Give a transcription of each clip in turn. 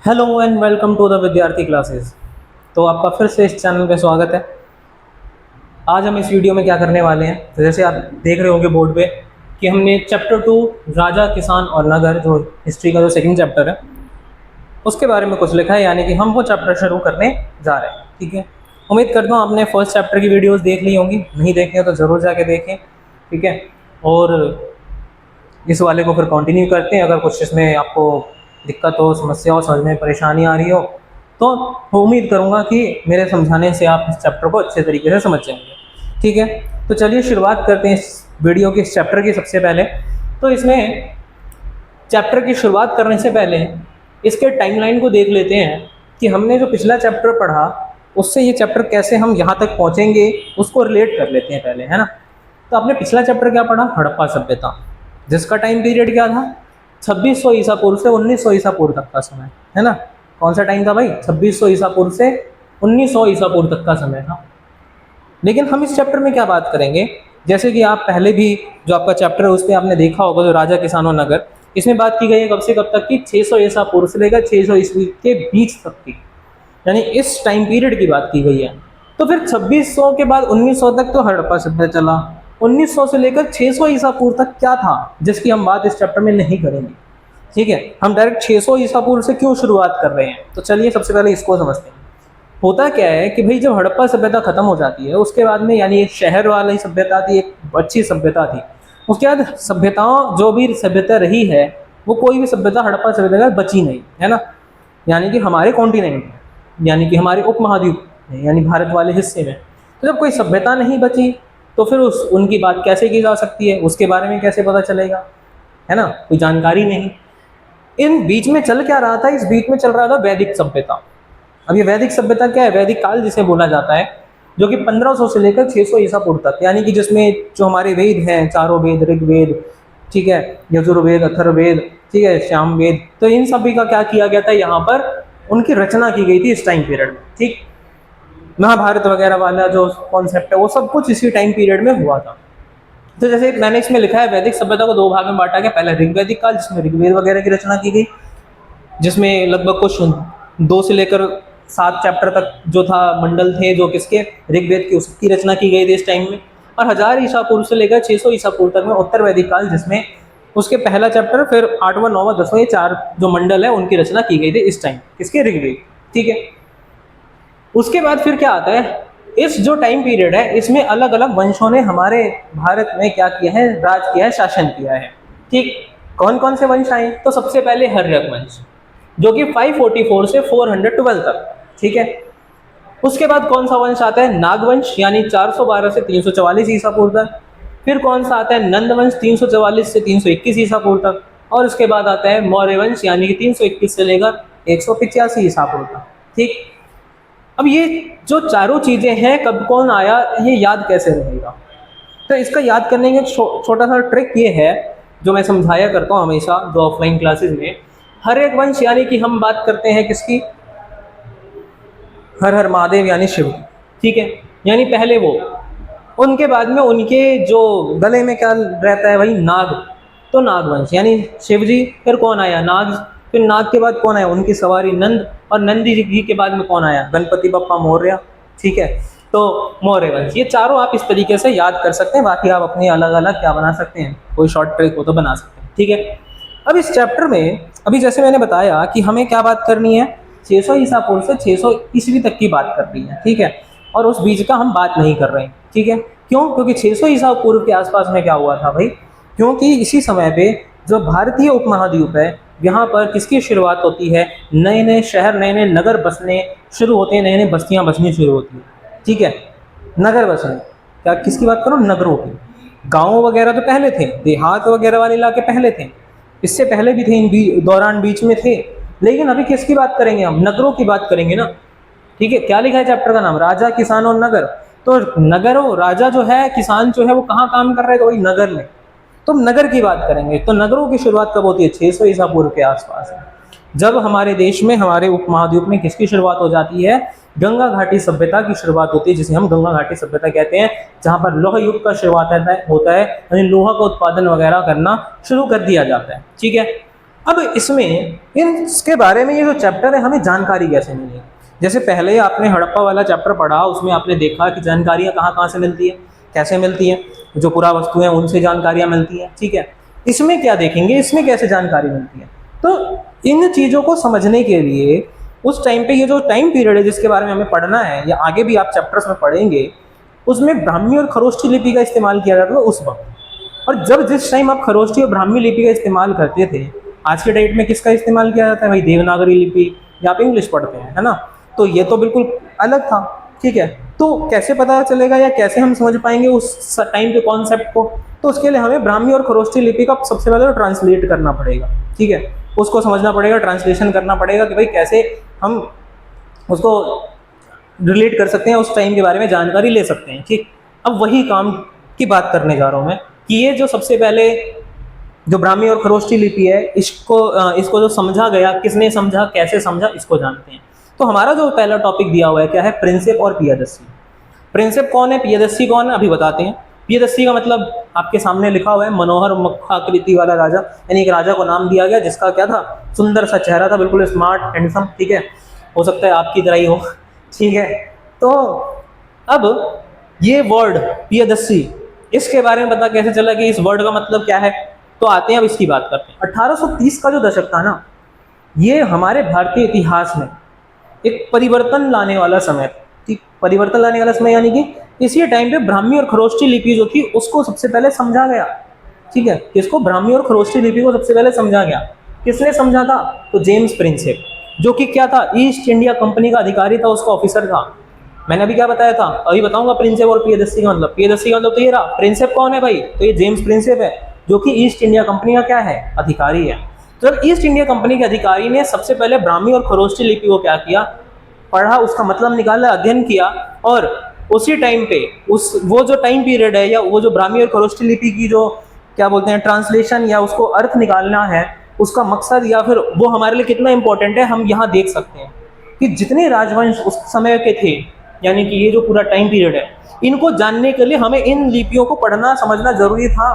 Hello and welcome to the Vidyarthi classes. तो आपका फिर से इस चैनल पे स्वागत है। आज हम इस वीडियो में क्या करने वाले हैं, तो जैसे आप देख रहे होंगे बोर्ड पे कि हमने चैप्टर 2 राजा किसान और नगर, जो हिस्ट्री का जो सेकंड चैप्टर है उसके बारे में कुछ लिखा है, यानी कि हम वो चैप्टर शुरू करने जा रहे हैं। ठीक है, उम्मीद करता हूँ आपने फर्स्ट चैप्टर की वीडियोज़ देख ली होंगी, नहीं देखें तो ज़रूर जाके देखें। ठीक है, और इस वाले को फिर कंटिन्यू करते हैं। अगर कुछ इसमें आपको दिक्कत हो, समस्या हो, समझ में परेशानी आ रही हो, तो उम्मीद करूँगा कि मेरे समझाने से आप इस चैप्टर को अच्छे तरीके से समझ जाएंगे। ठीक है, तो चलिए शुरुआत करते हैं इस वीडियो के इस चैप्टर की। सबसे पहले तो इसमें चैप्टर की शुरुआत करने से पहले इसके टाइमलाइन को देख लेते हैं कि हमने जो पिछला चैप्टर पढ़ा उससे ये चैप्टर कैसे हम यहाँ तक पहुँचेंगे उसको रिलेट कर लेते हैं पहले, है ना। तो आपने पिछला चैप्टर क्या पढ़ा? हड़प्पा सभ्यता, जिसका टाइम पीरियड क्या था? 2600 ईसा पूर्व से 1900 ईसा पूर्व तक का समय, है ना। कौन सा टाइम था भाई? 2600 ईसा पूर्व से 1900 ईसा पूर्व तक का समय था। लेकिन हम इस चैप्टर में क्या बात करेंगे, जैसे कि आप पहले भी जो आपका चैप्टर है उस पर आपने देखा होगा, जो राजा किसान और नगर, इसमें बात की गई है कब से कब तक की? 600 ईसा पूर्व से लेकर 600 ईस्वी के बीच तक की, यानी इस टाइम पीरियड की बात की गई है। तो फिर 2600 के बाद 1900 तक तो हड़प्पा सभ्यता चला। 1900 से लेकर 600 ईसा पूर्व तक क्या था, जिसकी हम बात इस चैप्टर में नहीं करेंगे। ठीक है, हम डायरेक्ट 600 ईसा पूर्व से क्यों शुरुआत कर रहे हैं, तो चलिए सबसे पहले इसको समझते हैं। होता क्या है कि भाई जब हड़प्पा सभ्यता खत्म हो जाती है उसके बाद में, यानी एक शहर वाली सभ्यता थी, एक अच्छी सभ्यता थी। उसके बाद सभ्यताओं, जो भी सभ्यता रही है, वो कोई भी सभ्यता हड़प्पा सभ्यता बची नहीं, है ना। यानी कि हमारे कॉन्टिनेंट में, यानी कि हमारे उपमहाद्वीप में, यानी भारत वाले हिस्से में, तो जब कोई सभ्यता नहीं बची तो फिर उनकी बात कैसे की जा सकती है, उसके बारे में कैसे पता चलेगा, है ना। कोई जानकारी नहीं। इन बीच में चल क्या रहा था? इस बीच में चल रहा था वैदिक सभ्यता। अब ये वैदिक सभ्यता क्या है? वैदिक काल जिसे बोला जाता है, जो कि 1500 से लेकर 600 ईसा पूर्व तक, यानी कि जिसमें जो हमारे वेद हैं, चारों वेद, ऋग्वेद, ठीक है, यजुर्वेद, अथर्ववेद, ठीक है, सामवेद, तो इन सभी का क्या किया गया था, यहाँ पर उनकी रचना की गई थी इस टाइम पीरियड में। ठीक, महाभारत वगैरह वाला जो कॉन्सेप्ट है वो सब कुछ इसी टाइम पीरियड में हुआ था। तो जैसे मैंने इसमें लिखा है, वैदिक सभ्यता को दो भाग में बांटा गया। पहले ऋग्वैदिक काल, जिसमें ऋग्वेद वगैरह की रचना की गई, जिसमें लगभग कुछ 2 से लेकर 7 चैप्टर तक जो था मंडल थे जो किसके? ऋग्वेद की, उसकी रचना की गई थी इस टाइम में। और 1000 ईसा पूर्व से लेकर 600 ईसा पूर्व तक में उत्तर वैदिक काल, जिसमें उसके पहला चैप्टर, फिर 8वां, 9वां, 10वां, ये 4 जो मंडल है उनकी रचना की गई थी इस टाइम, किसके? ऋग्वेद। ठीक है, उसके बाद फिर क्या आता है? इस जो टाइम पीरियड है इसमें अलग अलग वंशों ने हमारे भारत में क्या किया है? राज किया है, शासन किया है। ठीक, कौन कौन से वंश आए? तो सबसे पहले हर्यक वंश, जो कि 544 से 412 तक। ठीक है, उसके बाद कौन सा वंश आता है? नागवंश, यानी 412 से 344 ईसा पूर्व तक। फिर कौन सा आता है? नंदवंश, 344 से 321 ईसा पूर्व तक। और उसके बाद आता है मौर्य वंश, यानी कि 321 से लेकर 185 ईसा पूर्व तक। ठीक, अब ये जो चारों चीजें हैं, कब कौन आया, ये याद कैसे रहेगा? तो इसका याद करने का छोटा सा ट्रिक ये है, जो मैं समझाया करता हूँ हमेशा जो ऑफलाइन क्लासेस में। हर एक वंश, यानी कि हम बात करते हैं किसकी? हर हर महादेव, यानी शिव की। ठीक है, यानी पहले वो, उनके बाद में उनके जो गले में क्या रहता है भाई? नाग। तो नागवंश, यानी शिव जी। फिर कौन आया? नाग। फिर नाग के बाद कौन आया? उनकी सवारी नंद। और नंदी जी के बाद में कौन आया? गणपति बप्पा मौर्य। ठीक है, तो मौर्य वंश। ये चारों आप इस तरीके से याद कर सकते हैं। बाकी आप अपनी अलग अलग क्या बना सकते हैं, कोई शॉर्ट ट्रिक हो तो बना सकते हैं। ठीक है, अब इस चैप्टर में अभी जैसे मैंने बताया कि हमें क्या बात करनी है, 600 ईसा पूर्व से 600 ईस्वी तक की बात करनी है। ठीक है, और उस बीच का हम बात नहीं कर रहे हैं। ठीक है, क्यों? क्योंकि 600 ईसा पूर्व के आसपास में क्या हुआ था भाई? क्योंकि इसी समय पे जो भारतीय उपमहाद्वीप है, यहाँ पर किसकी शुरुआत होती है? नए नए शहर, नए नए नगर बसने शुरू होते हैं, नए नए बस्तियाँ बसनी शुरू होती हैं। ठीक है, नगर बसने, क्या किसकी बात करो? नगरों की। गाँव वगैरह तो पहले थे, देहात वगैरह वाले इलाके पहले थे, इससे पहले भी थे, इन दौरान बीच में थे। लेकिन अभी किसकी बात करेंगे हम? नगरों की बात करेंगे ना। ठीक है, क्या लिखा है चैप्टर का नाम? राजा, किसान और नगर। तो नगरों, राजा जो है, किसान जो है, वो कहाँ काम कर रहे हैं? तो वही नगर में। तो नगर की बात करेंगे। तो नगरों की शुरुआत कब होती है? 600 ईसा पूर्व के आसपास, जब हमारे देश में, हमारे उपमहाद्वीप में किसकी शुरुआत हो जाती है? गंगा घाटी सभ्यता की शुरुआत होती है, जिसे हम गंगा घाटी सभ्यता कहते हैं, जहाँ पर लोह युग का शुरुआत होता है, यानी लोहा का उत्पादन वगैरह करना शुरू कर दिया जाता है। ठीक है, अब इसमें इसके बारे में ये जो चैप्टर है हमें जानकारी कैसे मिली, जैसे पहले आपने हड़प्पा वाला चैप्टर पढ़ा, उसमें आपने देखा कि जानकारियाँ कहाँ कहाँ से मिलती है, कैसे मिलती हैं, जो पुरावस्तु हैं उनसे जानकारियाँ मिलती हैं, ठीक है। इसमें क्या देखेंगे, इसमें कैसे जानकारी मिलती है। तो इन चीज़ों को समझने के लिए उस टाइम पे ये जो टाइम पीरियड है जिसके बारे में हमें पढ़ना है या आगे भी आप चैप्टर्स में पढ़ेंगे, उसमें ब्राह्मी और खरोष्ठी लिपि का इस्तेमाल किया जाता था उस वक्त। और जब जिस टाइम आप खरोष्ठी और ब्राह्मी लिपि का इस्तेमाल करते थे, आज के डेट में किसका इस्तेमाल किया जाता है भाई, देवनागरी लिपि, या आप इंग्लिश पढ़ते हैं, है ना। तो ये तो बिल्कुल अलग था, ठीक है। तो कैसे पता चलेगा या कैसे हम समझ पाएंगे उस टाइम के कॉन्सेप्ट को, तो उसके लिए हमें ब्राह्मी और खरोष्ठी लिपि का सबसे पहले तो ट्रांसलेट करना पड़ेगा, ठीक है। उसको समझना पड़ेगा, ट्रांसलेशन करना पड़ेगा कि भाई कैसे हम उसको रिलेट कर सकते हैं, उस टाइम के बारे में जानकारी ले सकते हैं, ठीक। अब वही काम की बात करने जा रहा हूँ मैं कि ये जो सबसे पहले जो ब्राह्मी और खरोष्ठी लिपि है, इसको जो समझा गया, किसने समझा, कैसे समझा, इसको जानते हैं। तो हमारा जो पहला टॉपिक दिया हुआ है क्या है, प्रिंसेप और पियदस्सी। प्रिंसेप कौन है, पियदस्सी कौन है, अभी बताते हैं। पियदस्सी का मतलब आपके सामने लिखा हुआ है, मनोहर मुखाकृति वाला राजा, यानी एक राजा को नाम दिया गया जिसका क्या था, सुंदर सा चेहरा था, बिल्कुल स्मार्ट हैंडसम, ठीक है। हो सकता है आपकी तरह ही हो, ठीक है। तो अब ये वर्ड पियदस्सी, इसके बारे में पता कैसे चला कि इस वर्ड का मतलब क्या है, तो आते हैं अब इसकी बात करते हैं। 1830 का जो दशक था ना, ये हमारे भारतीय इतिहास में एक परिवर्तन लाने वाला समय था, ठीक। परिवर्तन लाने वाला समय यानी कि इसी टाइम पे ब्राह्मी और खरोष्ठी लिपि जो थी उसको सबसे पहले समझा गया, ठीक है। किसको, ब्राह्मी और खरोष्ठी लिपि को सबसे पहले समझा गया। किसने समझा था, तो जेम्स प्रिंसेप, जो कि क्या था, ईस्ट इंडिया कंपनी का अधिकारी था, उसका ऑफिसर था। मैंने अभी क्या बताया था, अभी बताऊंगा प्रिंसेप और पियदस्सी का मतलब। पियदस्सी का मतलब तो ये रहा, प्रिंसेप कौन है भाई, तो ये जेम्स प्रिंसेप है, जो कि ईस्ट इंडिया कंपनी का क्या है, अधिकारी है। तो जब ईस्ट इंडिया कंपनी के अधिकारी ने सबसे पहले ब्राह्मी और खरोष्ठी लिपि को क्या किया, पढ़ा, उसका मतलब निकाला, अध्ययन किया, और उसी टाइम पे वो जो टाइम पीरियड है या वो जो ब्राह्मी और खरोष्ठी लिपि की जो क्या बोलते हैं ट्रांसलेशन या उसको अर्थ निकालना है, उसका मकसद या फिर वो हमारे लिए कितना इंपॉर्टेंट है, हम यहाँ देख सकते हैं कि जितने राजवंश उस समय के थे, यानी कि ये जो पूरा टाइम पीरियड है, इनको जानने के लिए हमें इन लिपियों को पढ़ना समझना जरूरी था,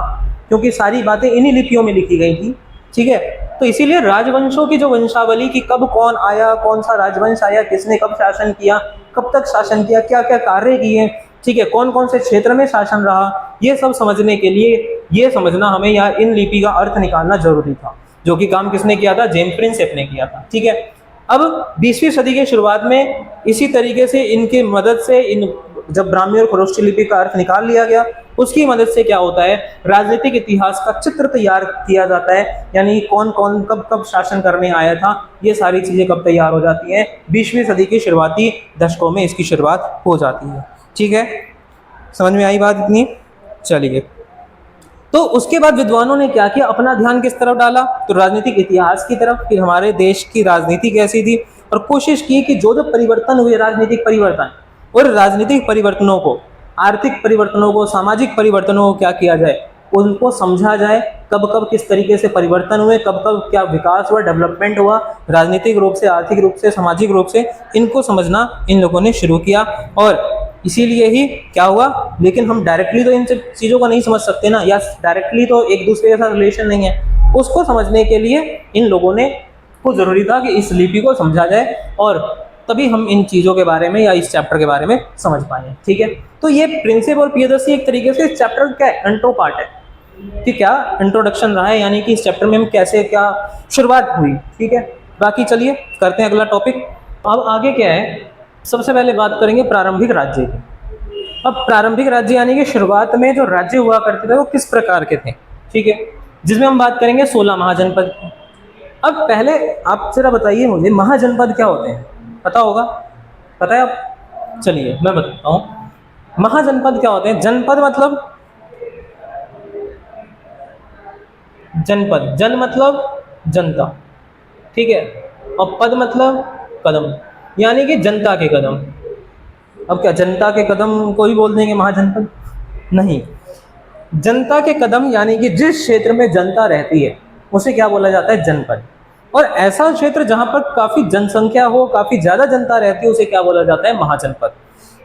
क्योंकि सारी बातें इन्हीं लिपियों में लिखी गई थी, ठीक है। तो इसीलिए राजवंशों की जो वंशावली की कब कौन आया, कौन सा राजवंश आया, किसने कब शासन किया, कब तक शासन किया, क्या क्या कार्य किए, ठीक है, कौन कौन से क्षेत्र में शासन रहा, ये सब समझने के लिए ये समझना हमें या इन लिपि का अर्थ निकालना जरूरी था, जो कि काम किसने किया था, जेम्स प्रिंसेप ने किया था, ठीक है। अब 20वीं सदी के शुरुआत में इसी तरीके से इनकी मदद से जब ब्राह्मी और खरोष्ठी लिपि का अर्थ निकाल लिया गया, उसकी मदद से क्या होता है, राजनीतिक इतिहास का चित्र तैयार किया जाता है, यानी कौन कौन कब कब शासन करने आया था, ये सारी चीजें कब तैयार हो जाती हैं, 20वीं सदी के शुरुआती दशकों में इसकी शुरुआत हो जाती है, ठीक है। समझ में आई बात इतनी, चलिए। तो उसके बाद विद्वानों ने क्या किया, अपना ध्यान किस तरफ डाला, तो राजनीतिक इतिहास की तरफ, कि हमारे देश की राजनीति कैसी थी, और कोशिश की कि जो जो परिवर्तन हुए, राजनीतिक परिवर्तन, और राजनीतिक परिवर्तनों को, आर्थिक परिवर्तनों को, सामाजिक परिवर्तनों को क्या किया जाए, उनको समझा जाए, कब कब किस तरीके से परिवर्तन हुए, कब कब क्या विकास हुआ, डेवलपमेंट हुआ, राजनीतिक रूप से, आर्थिक रूप से, सामाजिक रूप से, इनको समझना इन लोगों ने शुरू किया। और इसीलिए ही क्या हुआ, लेकिन हम डायरेक्टली तो इन चीज़ों को नहीं समझ सकते ना, या डायरेक्टली तो एक दूसरे के साथ रिलेशन नहीं है, उसको समझने के लिए इन लोगों ने को ज़रूरी था कि इस लिपि को समझा जाए, और तभी हम इन चीज़ों के बारे में या इस चैप्टर के बारे में समझ पाए, ठीक है। तो ये प्रिंसेप और पियदस्सी एक तरीके से इस चैप्टर का इंट्रो पार्ट है, कि क्या इंट्रोडक्शन रहा है, यानी कि इस चैप्टर में हम कैसे क्या शुरुआत हुई, ठीक है। बाकी चलिए करते हैं अगला टॉपिक। अब आगे क्या है, सबसे पहले बात करेंगे प्रारंभिक राज्य की। अब प्रारंभिक राज्य यानी कि शुरुआत में जो राज्य हुआ करते थे वो किस प्रकार के थे, ठीक है, जिसमें हम बात करेंगे 16 महाजनपद। अब पहले आप जरा बताइए मुझे, महाजनपद क्या होते हैं, पता होगा, पता है आप, चलिए मैं बताता हूँ। महाजनपद क्या होते हैं, जनपद मतलब जनपद, जन मतलब जनता, ठीक है, और पद मतलब कदम, यानी कि जनता के कदम। अब क्या जनता के कदम को ही बोल देंगे महाजनपद, नहीं, जनता के कदम यानी कि जिस क्षेत्र में जनता रहती है उसे क्या बोला जाता है, जनपद। और ऐसा क्षेत्र जहां पर काफी जनसंख्या हो, काफी ज्यादा जनता रहती है, उसे क्या बोला जाता है, महाजनपद।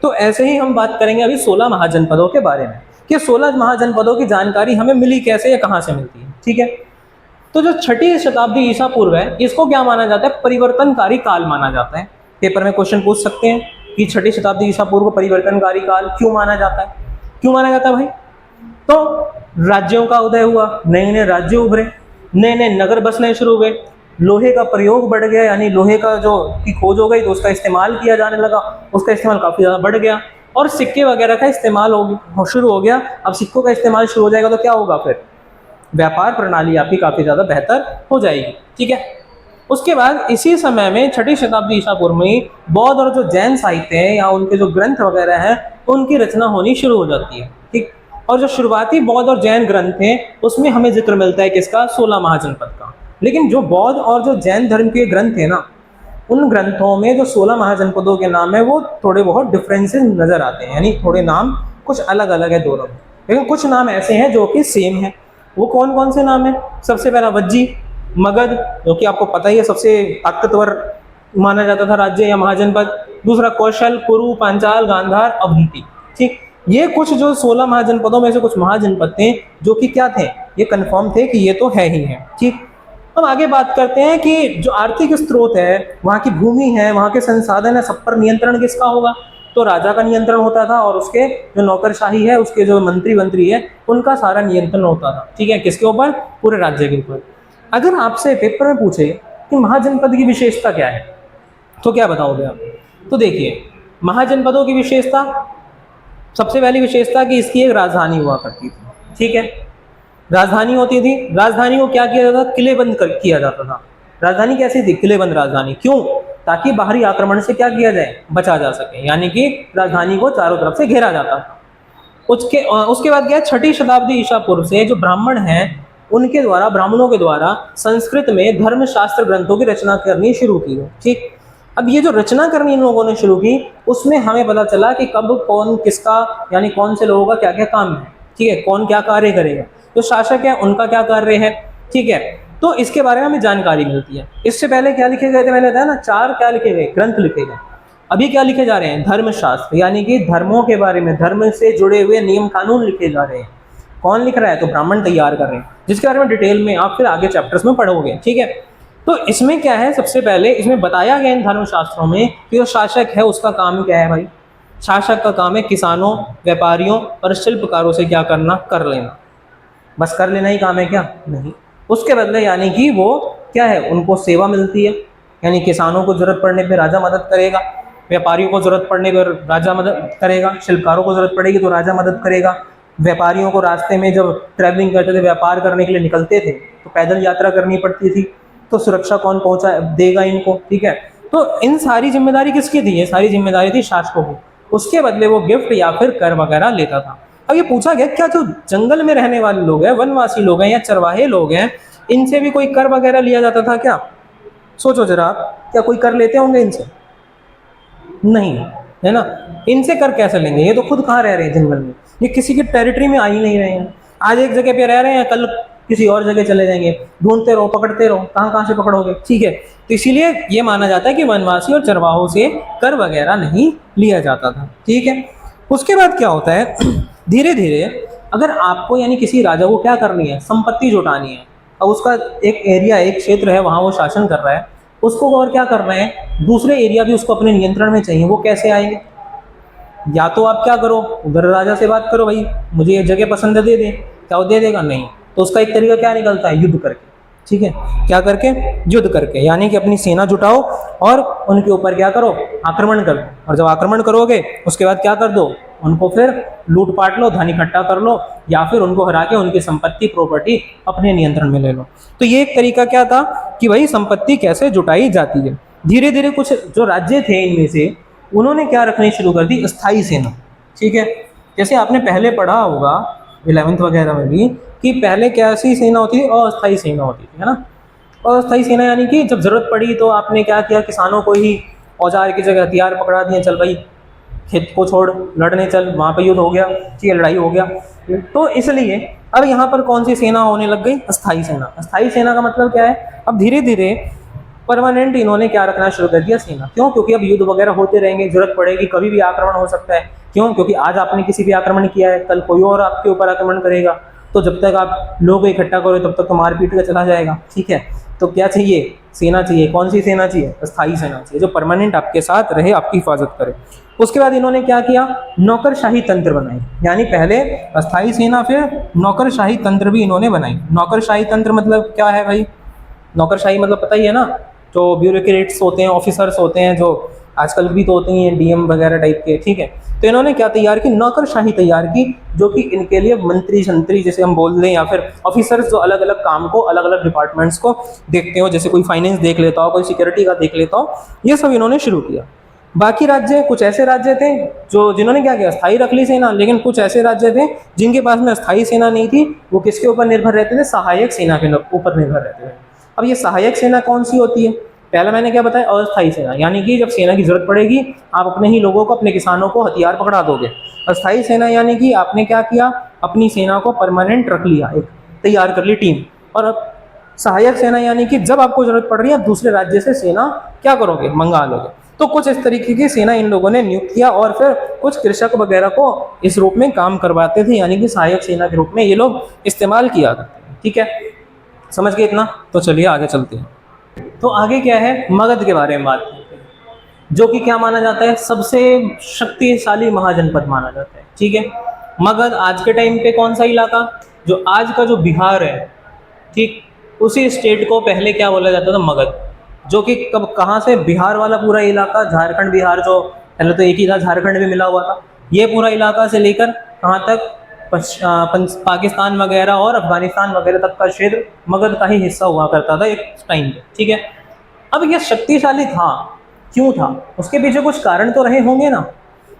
तो ऐसे ही हम बात करेंगे अभी 16 महाजनपदों के बारे में, कि 16 महाजनपदों की जानकारी हमें मिली कैसे या कहाँ से मिलती है, ठीक है। तो जो 6ठी शताब्दी ईसा पूर्व है, इसको क्या माना जाता है? परिवर्तनकारी काल माना जाता है। पेपर में क्वेश्चन पूछ सकते हैं कि 6ठी शताब्दी ईसा पूर्व को परिवर्तनकारी काल क्यों माना जाता है? क्यों माना जाता है भाई? तो राज्यों का उदय हुआ, नए नए राज्य उभरे, नए नए नगर बसने शुरू हुए, लोहे का प्रयोग बढ़ गया, यानी लोहे का जो की खोज हो गई तो उसका इस्तेमाल किया जाने लगा, उसका इस्तेमाल काफ़ी ज़्यादा बढ़ गया, और सिक्के वगैरह का इस्तेमाल शुरू हो गया। अब सिक्कों का इस्तेमाल शुरू हो जाएगा तो क्या होगा? फिर व्यापार प्रणाली आपकी काफ़ी ज़्यादा बेहतर हो जाएगी। ठीक है। उसके बाद इसी समय में 6ठी शताब्दी ईसा पूर्व में बौद्ध और जो जैन साहित्य है या उनके जो ग्रंथ वगैरह हैं उनकी रचना होनी शुरू हो जाती है। ठीक। और जो शुरुआती बौद्ध और जैन ग्रंथ हैं उसमें हमें जिक्र मिलता है किसका? 16 महाजनपद का। लेकिन जो बौद्ध और जो जैन धर्म के ग्रंथ है ना, उन ग्रंथों में जो 16 महाजनपदों के नाम है वो थोड़े बहुत डिफरेंसेस नजर आते हैं, यानी थोड़े नाम कुछ अलग अलग है दोनों में, लेकिन कुछ नाम ऐसे हैं जो कि सेम है। वो कौन कौन से नाम है? सबसे पहला वज्जी, मगध, जो कि आपको पता ही है सबसे ताकतवर माना जाता था राज्य या महाजनपद। दूसरा कौशल, कुरु, पांचाल, गांधार, अवंती। ठीक। ये कुछ जो 16 महाजनपदों में से कुछ महाजनपद थे जो कि क्या थे? ये कंफर्म थे कि ये तो है ही है। ठीक। हम आगे बात करते हैं कि जो आर्थिक स्रोत है, वहाँ की भूमि है, वहाँ के संसाधन है, सब पर नियंत्रण किसका होगा? तो राजा का नियंत्रण होता था, और उसके जो नौकरशाही है, उसके जो मंत्री है, उनका सारा नियंत्रण होता था। ठीक है। किसके ऊपर? पूरे राज्य के ऊपर। अगर आपसे पेपर में पूछे कि महाजनपद की विशेषता क्या है, तो क्या बताओगे आप? तो देखिए, महाजनपदों की विशेषता, सबसे पहली विशेषता कि इसकी एक राजधानी हुआ करती थी। ठीक है। राजधानी होती थी। राजधानी को क्या किया जाता था? किलेबंद किया जाता था। राजधानी कैसी थी? किलेबंद राजधानी। क्यों? ताकि बाहरी आक्रमण से क्या किया जाए? बचा जा सके, यानी कि राजधानी को चारों तरफ से घेरा जाता था। उसके बाद क्या? 6ठी शताब्दी ईसा पूर्व से जो ब्राह्मण हैं उनके द्वारा, ब्राह्मणों के द्वारा संस्कृत में धर्मशास्त्र ग्रंथों की रचना करनी शुरू की गई। ठीक। अब ये जो रचना करनी इन लोगों ने शुरू की, उसमें हमें पता चला कि कब कौन किसका, यानी कौन से लोगों का क्या क्या काम है। ठीक है। कौन क्या कार्य करेगा, जो शासक है उनका क्या कार्य है। ठीक है। तो इसके बारे में हमें जानकारी मिलती है। इससे पहले क्या लिखे गए थे? मैंने बताया ना, 4 क्या लिखे गए? ग्रंथ लिखे गए। अभी क्या लिखे जा रहे हैं? धर्मशास्त्र, यानी कि धर्मों के बारे में, धर्म से जुड़े हुए नियम कानून लिखे जा रहे हैं। कौन लिख रहा है? तो ब्राह्मण तैयार कर रहे हैं, जिसके बारे में डिटेल में आप फिर आगे चैप्टर्स में पढ़ोगे। ठीक है। तो इसमें क्या है? सबसे पहले इसमें बताया गया इन धर्मशास्त्रों में कि जो शासक है उसका काम क्या है भाई? शासक का काम है किसानों, व्यापारियों और शिल्पकारों से क्या करना? कर लेना। बस कर लेना ही काम है क्या? नहीं। उसके बदले यानी कि वो क्या है? उनको सेवा मिलती है, यानी किसानों को जरूरत पड़ने पे राजा मदद करेगा, व्यापारियों को जरूरत पड़ने पर राजा मदद करेगा, शिल्पकारों को जरूरत पड़ेगी तो राजा मदद करेगा। व्यापारियों को रास्ते में जब ट्रैवलिंग करते थे, व्यापार करने के लिए निकलते थे, तो पैदल यात्रा करनी पड़ती थी, तो सुरक्षा कौन पहुंचा देगा इनको? ठीक है। तो इन सारी जिम्मेदारी किसकी थी? ये सारी जिम्मेदारी थी शासकों की। उसके बदले वो गिफ्ट या फिर कर वगैरह लेता था। अब ये पूछा गया, क्या जो जंगल में रहने वाले लोग हैं, वनवासी लोग हैं या चरवाहे लोग हैं, इनसे भी कोई कर वगैरह लिया जाता था क्या? सोचो जरा आप, क्या कोई कर लेते होंगे इनसे? नहीं, है ना। इनसे कर कैसे लेंगे? ये तो खुद कहाँ रह रहे हैं जंगल में, ये किसी की टेरिटरी में आ ही नहीं रहे हैं। आज एक जगह पे रह रहे हैं, कल किसी और जगह चले जाएंगे, ढूंढते रहो, पकड़ते रहो, कहाँ कहाँ से पकड़ोगे। ठीक है। तो इसीलिए ये माना जाता है कि वनवासी और चरवाहों से कर वगैरह नहीं लिया जाता था। ठीक है। उसके बाद क्या होता है, धीरे धीरे अगर आपको, यानी किसी राजा को क्या करनी है? संपत्ति जुटानी है। अब उसका एक एरिया, एक क्षेत्र है, वहाँ वो शासन कर रहा है, उसको और क्या कर रहे हैं? दूसरे एरिया भी उसको अपने नियंत्रण में चाहिए। वो कैसे आएंगे? या तो आप क्या करो, उधर राजा से बात करो, भाई मुझे ये जगह पसंद है, दे दे। क्या वो दे देगा? नहीं। तो उसका एक तरीका क्या निकलता है? युद्ध करके। ठीक है। क्या करके? युद्ध करके, यानी कि अपनी सेना जुटाओ और उनके ऊपर क्या करो? आक्रमण करो। और जब आक्रमण करोगे उसके बाद क्या कर दो? उनको फिर लूटपाट लो, धन इकट्ठा कर लो, या फिर उनको हरा के उनकी संपत्ति, प्रॉपर्टी अपने नियंत्रण में ले लो। तो ये एक तरीका क्या था कि भाई संपत्ति कैसे जुटाई जाती है। धीरे धीरे कुछ जो राज्य थे इनमें से, उन्होंने क्या रखनी शुरू कर दी? स्थायी सेना। ठीक है। जैसे आपने पहले पढ़ा होगा 11th वगैरह में भी, कि पहले कैसी सेना होती थी? अस्थायी सेना होती थी, है ना। अस्थायी सेना यानी कि जब जरूरत पड़ी तो आपने क्या किया? किसानों को ही औजार की जगह हथियार पकड़ा दिए, चल भाई खेत को छोड़, लड़ने चल, वहाँ पे युद्ध हो गया, ठीक है, लड़ाई हो गया। तो इसलिए अब यहाँ पर कौन सी सेना होने लग गई? अस्थायी सेना। अस्थायी सेना का मतलब क्या है? अब धीरे धीरे परमानेंट इन्होंने क्या रखना शुरू कर दिया? सेना। क्यों? क्योंकि अब युद्ध वगैरह होते रहेंगे, जरूरत पड़ेगी, कभी भी आक्रमण हो सकता है। क्यों? क्योंकि आज आपने किसी भी आक्रमण किया है, कल कोई और आपके ऊपर आक्रमण करेगा। तो जब तक आप लोगों को इकट्ठा करो तब तक तो मारपीट का चला जाएगा, ठीक है। तो क्या चाहिए, सेना चाहिए। कौन सी सेना चाहिए, अस्थाई सेना चाहिए, जो परमानेंट आपके साथ रहे, आपकी हिफाजत करे। उसके बाद इन्होंने क्या किया, नौकरशाही तंत्र बनाई, यानी पहले अस्थाई सेना फिर नौकरशाही तंत्र भी इन्होंने बनाई। नौकरशाही तंत्र मतलब क्या है भाई, नौकरशाही मतलब पता ही है ना, जो ब्यूरोक्रेट्स होते हैं, ऑफिसर्स होते हैं, जो आजकल भी तो होते ही हैं डीएम वगैरह टाइप के, ठीक है। तो इन्होंने क्या तैयार की, नौकरशाही तैयार की, जो कि इनके लिए मंत्री शंत्री जैसे हम बोल दें, या फिर ऑफिसर्स जो अलग अलग काम को, अलग अलग डिपार्टमेंट्स को देखते हो, जैसे कोई फाइनेंस देख लेता हो, कोई सिक्योरिटी का देख लेता हो, ये सब इन्होंने शुरू किया। बाकी राज्य, कुछ ऐसे राज्य थे जो जिन्होंने क्या किया, स्थायी रख ली सेना, लेकिन कुछ ऐसे राज्य थे जिनके पास में अस्थायी सेना नहीं थी, वो किसके ऊपर निर्भर रहते थे, सहायक सेना के ऊपर निर्भर रहते थे। अब ये सहायक सेना कौन सी होती है, पहला मैंने क्या बताया, अस्थायी सेना, यानी कि जब सेना की जरूरत पड़ेगी आप अपने ही लोगों को, अपने किसानों को हथियार पकड़ा दोगे। अस्थायी सेना यानी कि आपने क्या किया, अपनी सेना को परमानेंट रख लिया, एक तैयार कर ली टीम। और अब सहायक सेना यानी कि जब आपको जरूरत पड़ रही है दूसरे राज्य से सेना क्या करोगे, मंगा लोगे। तो कुछ इस तरीके की सेना इन लोगों ने नियुक्त किया, और फिर कुछ कृषक वगैरह को इस रूप में काम करवाते थे, यानी कि सहायक सेना के रूप में ये लोग इस्तेमाल किया करते हैं, ठीक है। समझ गए इतना, तो चलिए आगे चलते हैं। तो आगे क्या है, मगध के बारे में बात करते हैं, जो कि क्या माना जाता है, सबसे शक्तिशाली महाजनपद माना जाता है, ठीक है। मगध आज के टाइम पे कौन सा इलाका, जो आज का जो बिहार है, ठीक, उसी स्टेट को पहले क्या बोला जाता था, मगध, जो कि कब कहाँ से, बिहार वाला पूरा इलाका, झारखंड बिहार, जो पहले तो एक ही था, झारखंड भी मिला हुआ था, ये पूरा इलाका से लेकर कहाँ तक, पाकिस्तान वगैरह और अफगानिस्तान वगैरह तक का क्षेत्र मगध का ही हिस्सा हुआ करता था एक टाइम पे, ठीक है। अब ये शक्तिशाली था, क्यों था, उसके पीछे कुछ कारण तो रहे होंगे ना,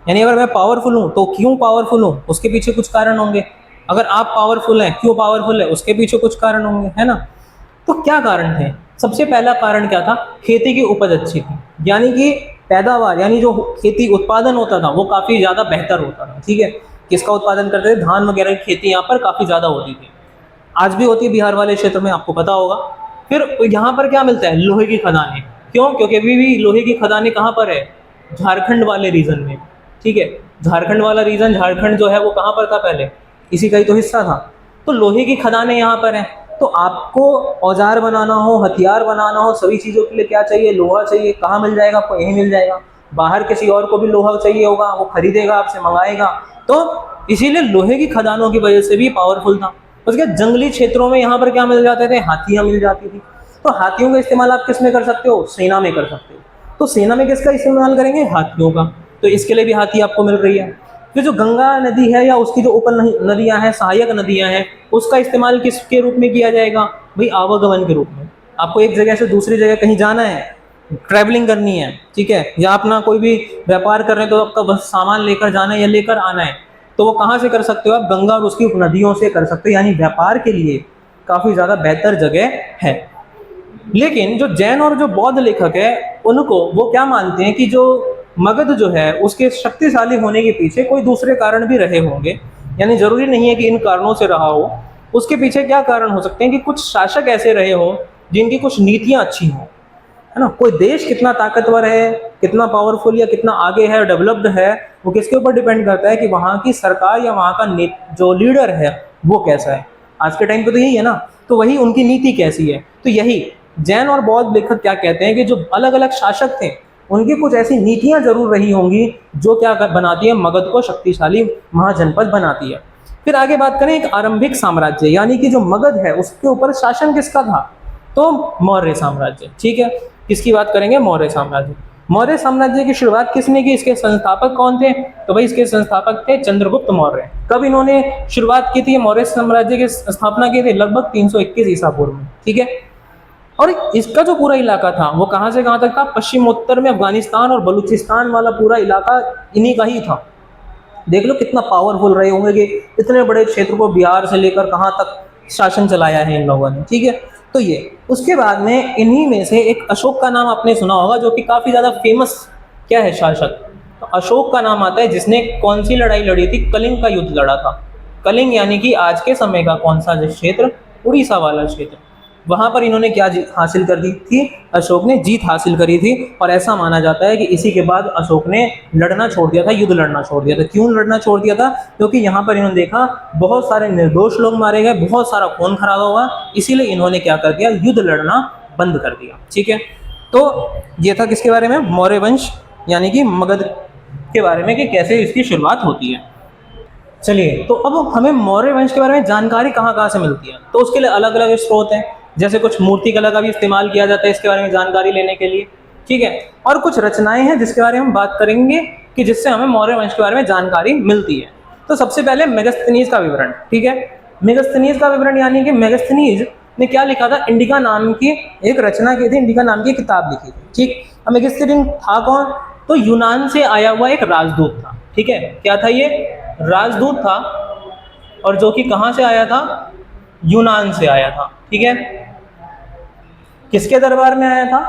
यानी अगर मैं पावरफुल हूँ तो क्यों पावरफुल हूँ, उसके पीछे कुछ कारण होंगे। अगर आप पावरफुल हैं, क्यों पावरफुल है, उसके पीछे कुछ कारण होंगे, है ना। तो क्या कारण थे, सबसे पहला कारण क्या था, खेती की उपज अच्छी थी, यानी कि पैदावार, यानी जो खेती उत्पादन होता था वो काफ़ी ज़्यादा बेहतर होता था, ठीक है। किसका उत्पादन करते थे, धान वगैरह की खेती यहाँ पर काफ़ी ज़्यादा होती थी, आज भी होती है बिहार वाले क्षेत्र में, आपको पता होगा। फिर यहाँ पर क्या मिलता है, लोहे की खदानें, क्यों, क्योंकि अभी भी लोहे की खदानें कहाँ पर है, झारखंड वाले रीजन में, ठीक है। झारखंड वाला रीजन, झारखंड जो है वो कहाँ पर था पहले, इसी का ही तो हिस्सा था। तो लोहे की खदानें यहाँ पर हैं, तो आपको औजार बनाना हो, हथियार बनाना हो, सभी चीज़ों के लिए क्या चाहिए, लोहा चाहिए। कहाँ मिल जाएगा आपको, यहीं मिल जाएगा। बाहर किसी और को भी लोहा चाहिए होगा, वो खरीदेगा आपसे, मंगाएगा, तो इसीलिए लोहे की खदानों की वजह से भी पावरफुल था। उसके जंगली क्षेत्रों में यहाँ पर क्या मिल जाते थे, हाथियाँ मिल जाती थी। तो हाथियों का इस्तेमाल आप किस में कर सकते हो, सेना में कर सकते हो। तो सेना में किसका इस्तेमाल करेंगे, हाथियों का, तो इसके लिए भी हाथी आपको मिल रही है। फिर जो गंगा नदी है या उसकी जो उप नदियाँ हैं, सहायक नदियाँ हैं, उसका इस्तेमाल किसके रूप में किया जाएगा भाई, आवागमन के रूप में। आपको एक जगह से दूसरी जगह कहीं जाना है, ट्रैवलिंग करनी है, ठीक है, या अपना कोई भी व्यापार कर रहे हैं तो आपका बस सामान लेकर जाना है या लेकर आना है, तो वो कहाँ से कर सकते हो आप, गंगा और उसकी उपनदियों से कर सकते हो, यानी व्यापार के लिए काफ़ी ज़्यादा बेहतर जगह है। लेकिन जो जैन और जो बौद्ध लेखक है, उनको वो क्या मानते हैं कि जो मगध जो है उसके शक्तिशाली होने के पीछे कोई दूसरे कारण भी रहे होंगे, यानी जरूरी नहीं है कि इन कारणों से रहा हो। उसके पीछे क्या कारण हो सकते हैं कि कुछ शासक ऐसे रहे हों जिनकी कुछ नीतियां अच्छी हों, है ना। कोई देश कितना ताकतवर है, कितना पावरफुल या कितना आगे है, डेवलप्ड है, वो किसके ऊपर डिपेंड करता है कि वहाँ की सरकार या वहाँ का जो लीडर है वो कैसा है। आज के टाइम पे तो यही है ना, तो वही उनकी नीति कैसी है। तो यही जैन और बौद्ध लेखक क्या कहते हैं कि जो अलग अलग शासक थे उनकी कुछ ऐसी नीतियां जरूर रही होंगी जो क्या बनाती है, मगध को शक्तिशाली महाजनपद बनाती है। फिर आगे बात करें एक आरंभिक साम्राज्य, यानी कि जो मगध है उसके ऊपर शासन किसका था, तो मौर्य साम्राज्य, ठीक है। किसकी बात करेंगे, मौर्य साम्राज्य। मौर्य साम्राज्य की शुरुआत किसने की, इसके संस्थापक कौन थे, तो भाई इसके संस्थापक थे चंद्रगुप्त मौर्य। कब इन्होंने शुरुआत की थी मौर्य साम्राज्य की स्थापना की थी, लगभग 321 ईसा पूर्व में, ठीक है। और इसका जो पूरा इलाका था वो कहाँ से कहाँ तक था, पश्चिम उत्तर में अफगानिस्तान और बलूचिस्तान वाला पूरा इलाका इन्हीं का ही था। देख लो कितना पावरफुल रहे होंगे कि इतने बड़े क्षेत्र को बिहार से लेकर कहाँ तक शासन चलाया है इन लोगों ने, ठीक है। तो ये उसके बाद में इन्हीं में से एक अशोक का नाम आपने सुना होगा, जो कि काफ़ी ज़्यादा फेमस क्या है शासक, तो अशोक का नाम आता है, जिसने कौन सी लड़ाई लड़ी थी, कलिंग का युद्ध लड़ा था। कलिंग यानी कि आज के समय का कौन सा क्षेत्र, उड़ीसा वाला क्षेत्र। वहाँ पर इन्होंने क्या हासिल कर दी थी, अशोक ने जीत हासिल करी थी। और ऐसा माना जाता है कि इसी के बाद अशोक ने लड़ना छोड़ दिया था, युद्ध लड़ना छोड़ दिया था। क्यों लड़ना छोड़ दिया था? क्योंकि यहाँ पर इन्होंने देखा बहुत सारे निर्दोष लोग मारे गए, बहुत सारा खून खराबा हुआ, इसीलिए इन्होंने क्या कर दिया, युद्ध लड़ना बंद कर दिया। ठीक है, तो ये था किसके बारे में, मौर्य वंश यानी कि मगध के बारे में, कि कैसे इसकी शुरुआत होती है। चलिए, तो अब हमें मौर्य वंश के बारे में जानकारी कहाँ कहाँ से मिलती है, तो उसके लिए अलग अलग स्रोत हैं। जैसे कुछ मूर्ति कला का भी इस्तेमाल किया जाता है इसके बारे में जानकारी लेने के लिए। ठीक है, और कुछ रचनाएं हैं जिसके बारे में हम बात करेंगे कि जिससे हमें मौर्य वंश के बारे में जानकारी मिलती है। तो सबसे पहले मेगास्थनीज का विवरण। ठीक है, मेगास्थनीज का विवरण यानी कि मेगास्थनीज ने क्या लिखा था, इंडिका नाम की एक रचना की थी, इंडिका नाम की किताब लिखी थी। ठीक, अब मेगास्थनीज था कौन, तो यूनान से आया हुआ एक राजदूत था। ठीक है, क्या था ये, राजदूत था, और जो कि कहां से आया था, यूनान से आया था। ठीक है, किसके दरबार में आया था,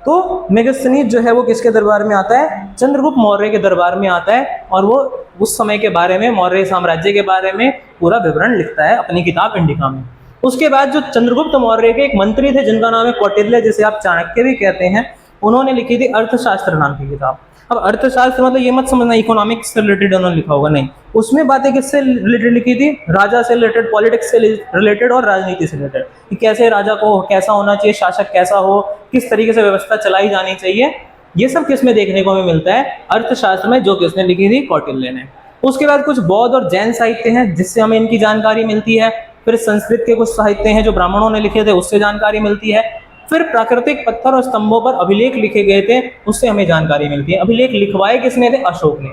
तो मेगास्थनीज जो है वो किसके दरबार में आता है, चंद्रगुप्त मौर्य के दरबार में आता है, और वो उस समय के बारे में, मौर्य साम्राज्य के बारे में पूरा विवरण लिखता है अपनी किताब इंडिका में। उसके बाद जो चंद्रगुप्त मौर्य के एक मंत्री थे जिनका नाम है कौटिल्य, जिसे आप चाणक्य भी कहते हैं, उन्होंने लिखी थी अर्थशास्त्र नाम की किताब। अब अर्थशास्त्र मतलब ये मत समझना इकोनॉमिक्स से रिलेटेड उन्होंने लिखा होगा, नहीं, उसमें बातें किससे रिलेटेड लिखी थी, राजा से रिलेटेड, पॉलिटिक्स से रिलेटेड और राजनीति से रिलेटेड, कि कैसे राजा को कैसा होना चाहिए, शासक कैसा हो, किस तरीके से व्यवस्था चलाई जानी चाहिए, ये सब किसमें देखने को हमें मिलता है, अर्थशास्त्र में, जो किसने लिखी थी, कौटिल्य ने। उसके बाद कुछ बौद्ध और जैन साहित्य हैं जिससे हमें इनकी जानकारी मिलती है। फिर संस्कृत के कुछ साहित्य हैं जो ब्राह्मणों ने लिखे थे, उससे जानकारी मिलती है। फिर प्राकृतिक पत्थर और स्तंभों पर अभिलेख लिखे गए थे, उससे हमें जानकारी मिलती है। अभिलेख लिखवाए किसने थे, अशोक ने।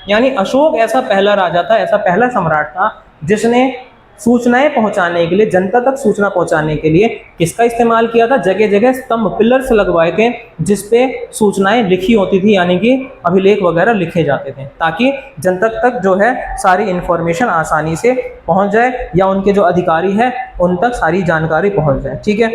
यानी अशोक ऐसा पहला राजा था, ऐसा पहला सम्राट था जिसने सूचनाएं पहुंचाने के लिए, जनता तक सूचना पहुंचाने के लिए किसका इस्तेमाल किया था, जगह जगह स्तंभ, पिलर्स लगवाए थे जिसपे सूचनाएं लिखी होती थी, यानी कि अभिलेख वगैरह लिखे जाते थे, ताकि जनता तक जो है सारी इंफॉर्मेशन आसानी से पहुंच जाए, या उनके जो अधिकारी हैं उन तक सारी जानकारी पहुंच जाए। ठीक है,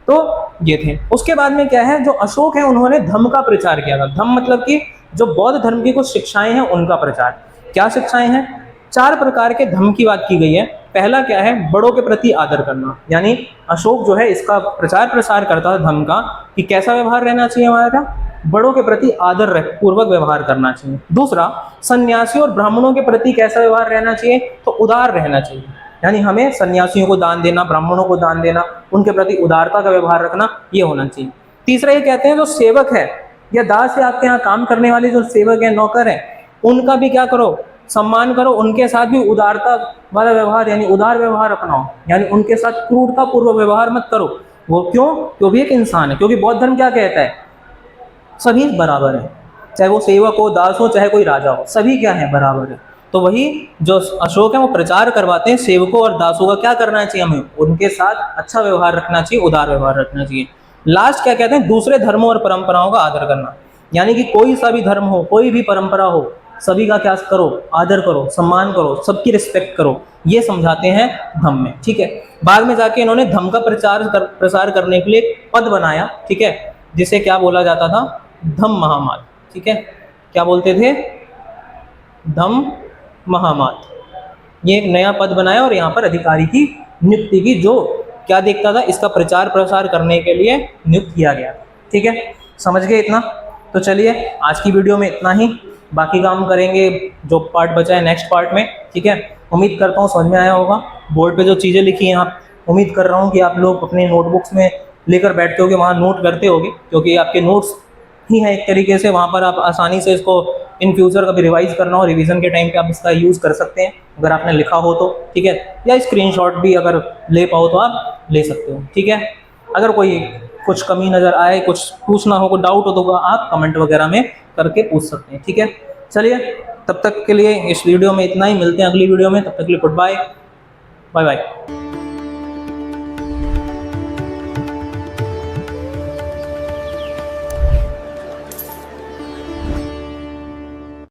तो ये थे। उसके बाद में क्या है, जो अशोक है उन्होंने धम्म का प्रचार किया था। धम्म मतलब कि जो बौद्ध धर्म की कुछ शिक्षाएं हैं उनका प्रचार। क्या शिक्षाएं हैं, 4 प्रकार के धम्म की बात की गई है। पहला क्या है, बड़ों के प्रति आदर करना, यानी अशोक जो है इसका प्रचार प्रसार करता था धम्म का, कि कैसा व्यवहार रहना चाहिए हमारा, बड़ों के प्रति आदर पूर्वक व्यवहार करना चाहिए। दूसरा, सन्यासियों और ब्राह्मणों के प्रति कैसा व्यवहार रहना चाहिए, तो उदार रहना चाहिए, यानी हमें सन्यासियों को दान देना, ब्राह्मणों को दान देना, उनके प्रति उदारता का व्यवहार रखना, ये होना चाहिए। तीसरा ये कहते हैं जो सेवक है या दास है, आपके यहाँ काम करने वाले जो सेवक है, नौकर है, उनका भी क्या करो, सम्मान करो, उनके साथ भी उदारता वाला व्यवहार यानी उदार व्यवहार अपनाओ, यानी उनके साथ क्रूरता पूर्वक व्यवहार मत करो। वो क्यों, क्योंकि भी एक इंसान है, क्योंकि बौद्ध धर्म क्या कहता है, सभी बराबर है, चाहे वो सेवक हो, दास हो, चाहे कोई राजा हो, सभी क्या है, बराबर है। तो वही जो अशोक है वो प्रचार करवाते हैं, सेवकों और दासों का क्या करना चाहिए, हमें उनके साथ अच्छा व्यवहार रखना चाहिए, उदार व्यवहार रखना चाहिए। लास्ट क्या कहते हैं, दूसरे धर्मों और परंपराओं का आदर करना, यानी कि कोई सा भी धर्म हो, कोई भी परंपरा हो, सभी का क्या करो, आदर करो, सम्मान करो, सबकी रिस्पेक्ट करो, ये समझाते हैं धम्म में। ठीक है, बाद में जाके इन्होंने धम्म का प्रसार करने के लिए एक पद बनाया। ठीक है, जिसे क्या बोला जाता था, धम्म महामात। ठीक है, क्या बोलते थे, धम्म महामात। ये एक नया पद बनाया और यहाँ पर अधिकारी की नियुक्ति की, जो क्या देखता था, इसका प्रचार प्रसार करने के लिए नियुक्त किया गया। ठीक है, समझ गए इतना। तो चलिए आज की वीडियो में इतना ही, बाकी काम करेंगे जो पार्ट बचा है नेक्स्ट पार्ट में। ठीक है, उम्मीद करता हूँ समझ में आया होगा। बोर्ड पे जो चीज़ें लिखी हैं आप, उम्मीद कर रहा हूँ कि आप लोग अपने नोटबुक्स में लेकर बैठते होगे, वहाँ नोट करते होगे, क्योंकि आपके नोट्स ही हैं एक तरीके से, वहाँ पर आप आसानी से इसको इन फ्यूचर कभी रिवाइज करना हो, रिवीजन के टाइम पे आप इसका यूज़ कर सकते हैं अगर आपने लिखा हो तो। ठीक है, या स्क्रीनशॉट भी अगर ले पाओ तो आप ले सकते हो। ठीक है, अगर कोई कुछ कमी नज़र आए, कुछ पूछना हो, कोई डाउट हो तो आप कमेंट वगैरह में करके पूछ सकते हैं। ठीक है, चलिए तब तक के लिए इस वीडियो में इतना ही, मिलते हैं अगली वीडियो में, तब तक के लिए गुड बाय, बाय बाय।